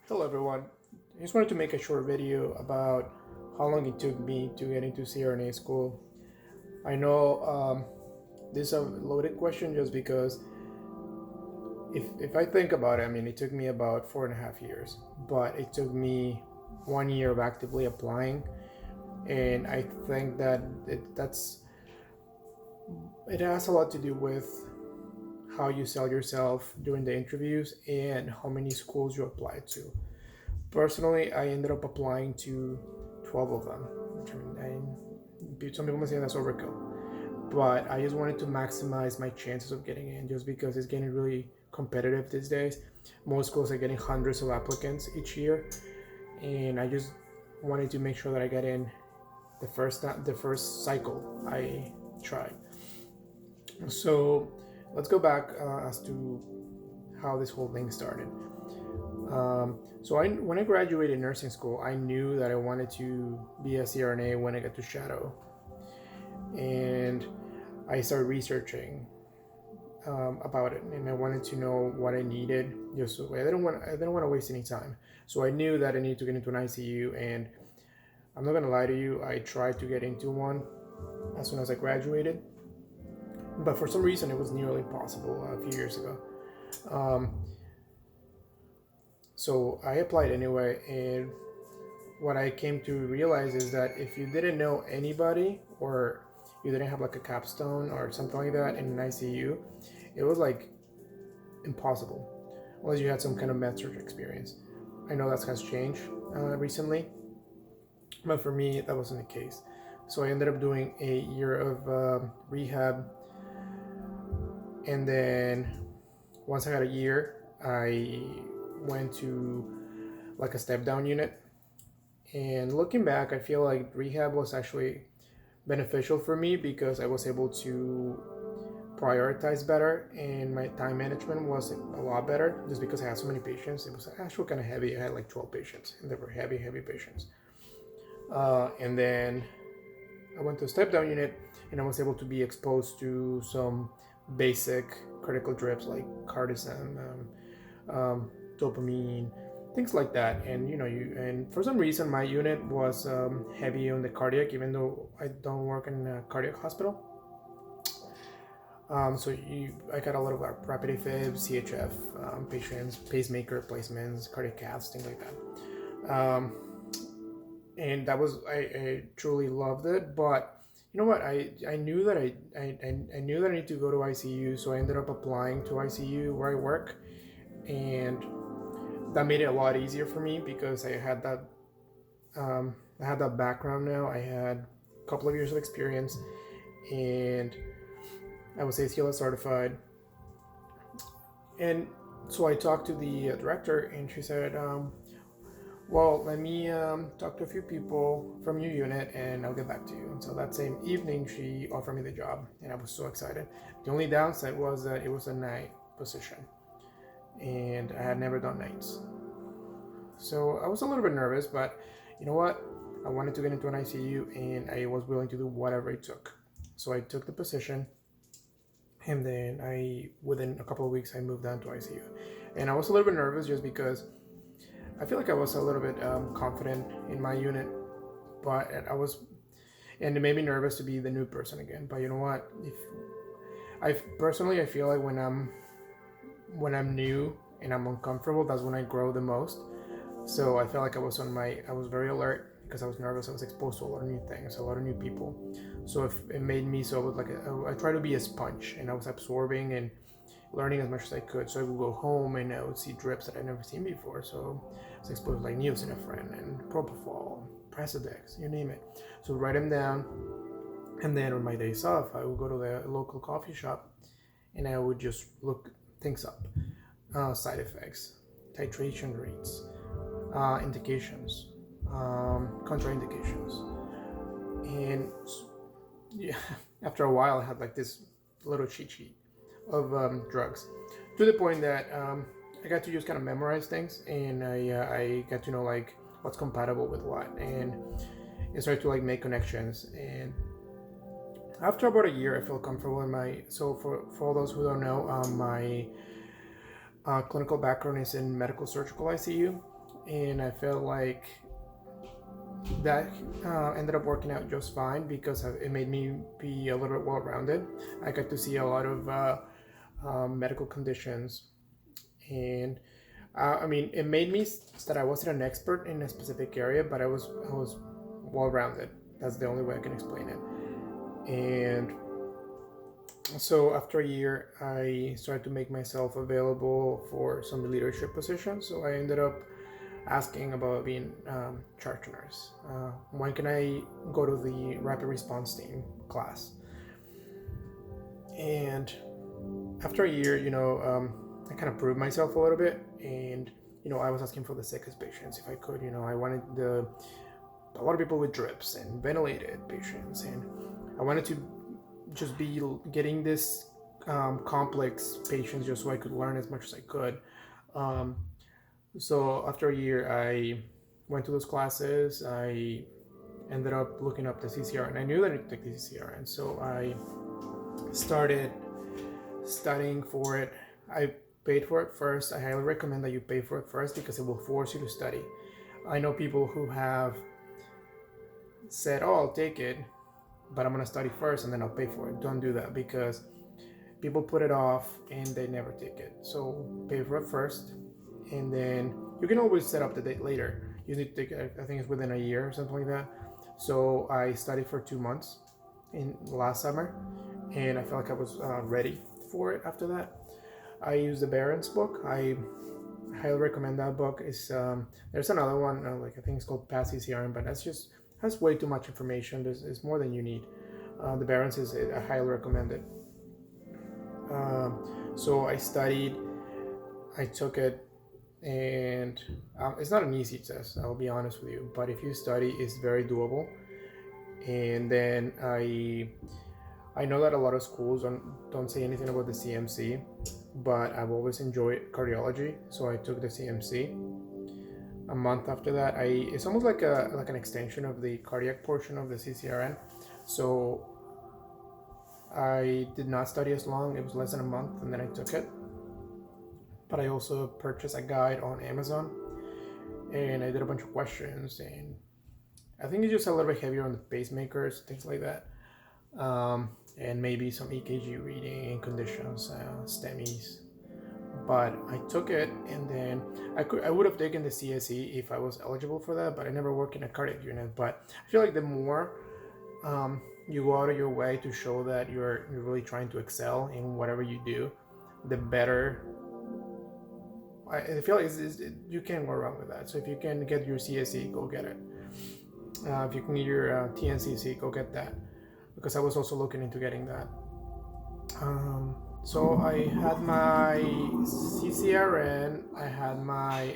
Hello everyone. I just wanted to make a short video about how long it took me to get into CRNA school. I know this is a loaded question just because if I think about it, I mean, it took me about 4.5 years, but it took me 1 year of actively applying, and I think that it has a lot to do with how you sell yourself during the interviews and how many schools you apply to. Personally, I ended up applying to 12 of them, which some people may say that's overkill, but I just wanted to maximize my chances of getting in just because it's getting really competitive these days. Most schools are getting hundreds of applicants each year, and I just wanted to make sure that I get in the first cycle I tried. So let's go back as to how this whole thing started. When I graduated nursing school, I knew that I wanted to be a CRNA when I got to shadow, and I started researching about it, and I wanted to know what I needed. Just so I didn't want to waste any time. So I knew that I needed to get into an ICU, and I'm not gonna lie to you, I tried to get into one as soon as I graduated, but for some reason it was nearly impossible a few years ago. So I applied anyway, and what I came to realize is that if you didn't know anybody or you didn't have like a capstone or something like that in an ICU, it was like impossible unless you had some kind of med surg experience. I know that has changed recently, but for me that wasn't the case. So I ended up doing a year of rehab, and then once I had a year, I went to like a step down unit. And looking back, I feel like rehab was actually beneficial for me because I was able to prioritize better, and my time management was a lot better just because I had so many patients. It was actually kind of heavy. I had like 12 patients, and they were heavy patients. And then I went to a step down unit, and I was able to be exposed to some basic critical drips like cardizem, dopamine, things like that. And and for some reason my unit was heavy on the cardiac, even though I don't work in a cardiac hospital. I got a lot of rapid AFib, CHF patients, pacemaker replacements, cardiac caths, things like that. And that was I truly loved it. But you know what? I knew that I knew that I need to go to ICU, so I ended up applying to ICU where I work, and that made it a lot easier for me because I had that background now. I had a couple of years of experience, and I was ACLS certified. And so I talked to the director, and she said, well, let me talk to a few people from your unit and I'll get back to you. And so that same evening, she offered me the job, and I was so excited. The only downside was that it was a night position, and I had never done nights. So I was a little bit nervous, but you know what? I wanted to get into an ICU, and I was willing to do whatever it took. So I took the position, and then within a couple of weeks, I moved down to ICU. And I was a little bit nervous just because I feel like I was a little bit confident in my unit, but and it made me nervous to be the new person again. But you know what? I feel like when I'm new and I'm uncomfortable, that's when I grow the most. So I felt like I was very alert because I was nervous. I was exposed to a lot of new things, a lot of new people. So it made me, so I was like, I try to be a sponge, and I was absorbing and learning as much as I could. So I would go home and I would see drips that I'd never seen before. So I was exposed to like neosynephrine and propofol, Presidex, you name it. So I'd write them down, and then on my days off, I would go to the local coffee shop, and I would just look things up, side effects, titration rates, indications, contraindications. And yeah, after a while, I had like this little cheat sheet of drugs, to the point that I got to just kind of memorize things, and I got to know like what's compatible with what, and I started to like make connections. And after about a year, I felt comfortable in my. So for all those who don't know, my clinical background is in medical surgical ICU, and I felt like that ended up working out just fine because it made me be a little bit well-rounded. I got to see a lot of medical conditions, and I mean, it made me that I wasn't an expert in a specific area, but I was well-rounded. That's the only way I can explain it. And so after a year, I started to make myself available for some leadership positions. So I ended up asking about being charge nurse. When can I go to the rapid response team class? And after a year, I kind of proved myself a little bit, and I was asking for the sickest patients if I could. I wanted a lot of people with drips and ventilated patients, and I wanted to just be getting this complex patients just so I could learn as much as I could. So after a year, I went to those classes. I ended up looking up the CCRN. I knew that I could take the CCRN, so I started studying for it. I paid for it first. I highly recommend that you pay for it first because it will force you to study. I know people who have said, "Oh, I'll take it, but I'm gonna study first and then I'll pay for it." Don't do that because people put it off and they never take it. So pay for it first, and then you can always set up the date later. You need to take it, I think it's within a year or something like that. So I studied for 2 months in last summer, and I felt like I was ready for it after that. I used the Barron's book. I highly recommend that book. There's another one, I think it's called Past CCRN, but has way too much information. It's more than you need. The Barron's I highly recommend it. So I studied, I took it, and it's not an easy test, I'll be honest with you, but if you study, it's very doable. And then I know that a lot of schools don't say anything about the CMC, but I've always enjoyed cardiology, so I took the CMC. A month after that, it's almost like an extension of the cardiac portion of the CCRN. So I did not study as long. It was less than a month, and then I took it. But I also purchased a guide on Amazon, and I did a bunch of questions, and I think it's just a little bit heavier on the pacemakers, things like that, and maybe some EKG reading and conditions, STEMIs. But I took it, and then I would have taken the CSE if I was eligible for that, but I never worked in a cardiac unit. But I feel like the more you go out of your way to show that you're really trying to excel in whatever you do, the better. I feel like you can't go wrong with that. So if you can get your CSE, go get it. If you can get your TNCC, go get that, because I was also looking into getting that. So I had my CCRN, I had my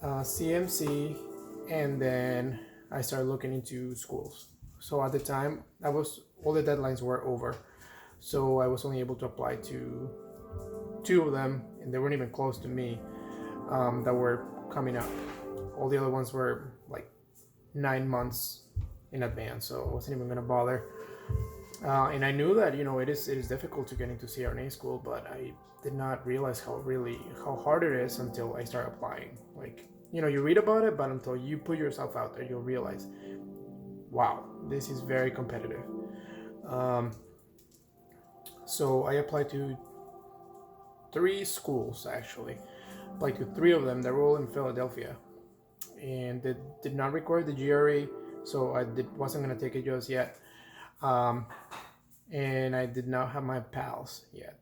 CMC, and then I started looking into schools. So at the time, all the deadlines were over, so I was only able to apply to 2 of them, and they weren't even close to me, that were coming up. All the other ones were like 9 months in advance, so I wasn't even gonna bother. And I knew that it is difficult to get into CRNA school, but I did not realize how hard it is until I start applying. You read about it, but until you put yourself out there, you'll realize, wow, this is very competitive. So I applied to 3 schools, actually. Applied to 3 of them. They were all in Philadelphia, and they did not require the GRE, so I wasn't gonna take it just yet. And I did not have my PALS yet,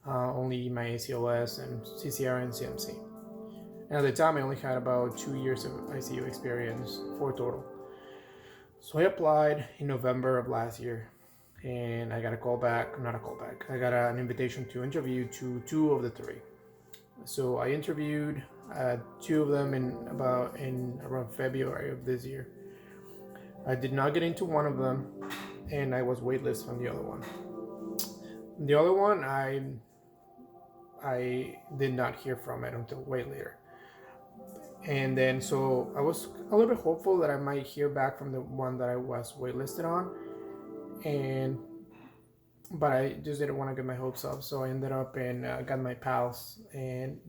only my ACLS and CCR and CMC. And at the time, I only had about 2 years of ICU experience, 4 total. So I applied in November of last year, and I got I got an invitation to interview 2 of the 3. So I interviewed 2 of them around February of this year. I did not get into one of them, and I was waitlisted on the other one. The other one, I did not hear from it until way later. And then, so I was a little bit hopeful that I might hear back from the one that I was waitlisted on. And but I just didn't want to get my hopes up, so I ended up and got my pals and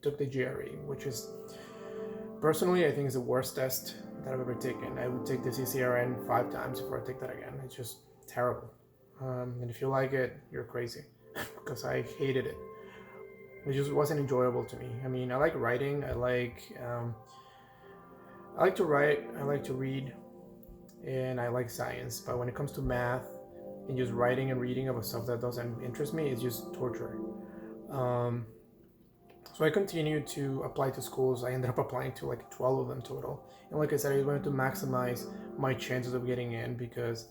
took the GRE, which is personally I think is the worst test that I've ever taken. I would take the CCRN 5 times before I take that again. It's just terrible. And if you like it, you're crazy because I hated it. It just wasn't enjoyable to me. I mean, I like writing. I like to write. I like to read, and I like science. But when it comes to math and just writing and reading about stuff that doesn't interest me, it's just torture. So I continued to apply to schools. I ended up applying to like 12 of them total. And like I said, I wanted to maximize my chances of getting in because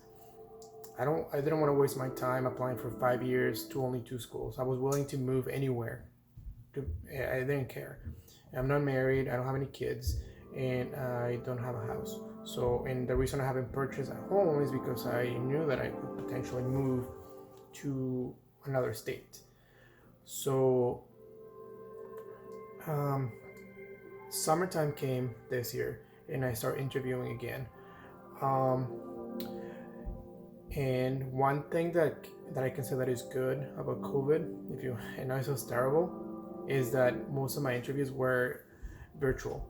I didn't want to waste my time applying for 5 years to only 2 schools. I was willing to move anywhere. I didn't care. I'm not married. I don't have any kids, and I don't have a house. So, and the reason I haven't purchased a home is because I knew that I could potentially move to another state. So, summertime came this year, and I started interviewing again. And one thing that I can say that is good about COVID, I know it sounds terrible, is that most of my interviews were virtual.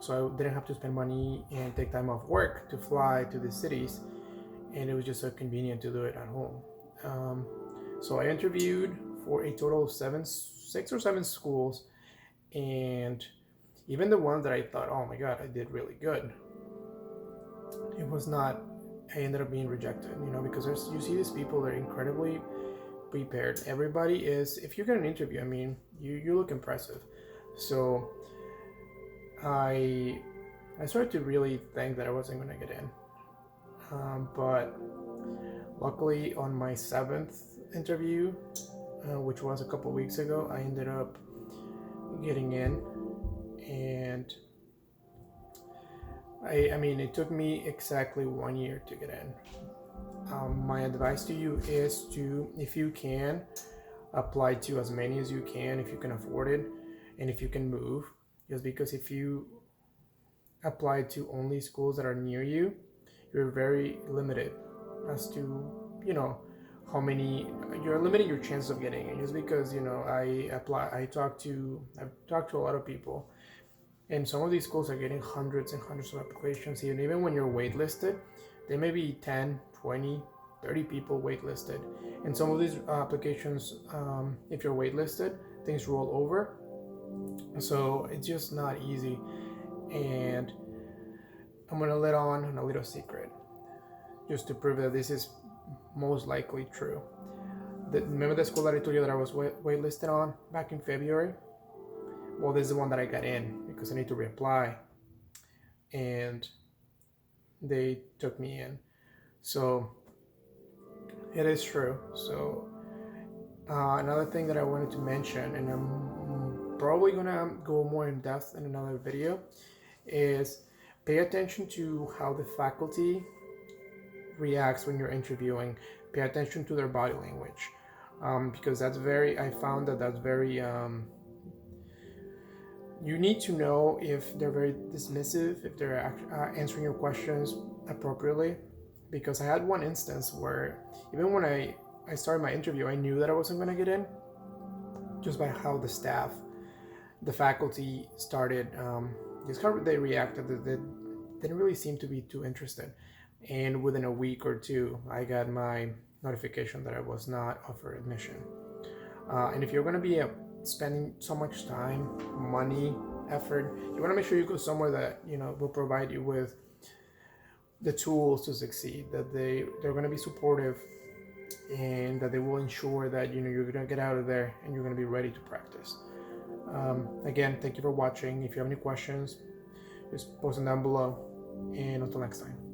So I didn't have to spend money and take time off work to fly to the cities, and it was just so convenient to do it at home. So I interviewed for a total of 6 or 7 schools, and even the one that I thought, oh my god, I did really good, it was not. I ended up being rejected, because you see these people that are incredibly prepared. Everybody is, if you get an interview, I mean, you look impressive. So I started to really think that I wasn't going to get in. But luckily on my 7th interview, which was a couple weeks ago, I ended up getting in. And I mean, it took me exactly 1 year to get in. My advice to you is to, if you can, apply to as many as you can if you can afford it and if you can move. Just because if you apply to only schools that are near you, you're very limited as to, how many, you're limiting your chances of getting it. Just because, I've talked to a lot of people, and some of these schools are getting hundreds and hundreds of applications. And even when you're waitlisted, there may be 10, 20, 30 people waitlisted. And some of these applications, if you're waitlisted, things roll over. So it's just not easy. And I'm going to let on a little secret just to prove that this is most likely true. Remember the school that I told you that I was waitlisted on back in February? Well, this is the one that I got in because I need to reapply, and they took me in. So it is true. So another thing that I wanted to mention, and I'm probably gonna go more in depth in another video, is pay attention to how the faculty reacts when you're interviewing. Pay attention to their body language, because I found that that's very you need to know if they're very dismissive, if they're answering your questions appropriately. Because I had one instance where even when I started my interview, I knew that I wasn't going to get in just by how the faculty started, just how they reacted. They didn't really seem to be too interested. And within a week or two, I got my notification that I was not offered admission. And if you're going to be spending so much time, money, effort, you want to make sure you go somewhere that will provide you with the tools to succeed, that they're going to be supportive, and that they will ensure that you're going to get out of there and you're going to be ready to practice. Again, thank you for watching. If you have any questions, just post them down below, and until next time.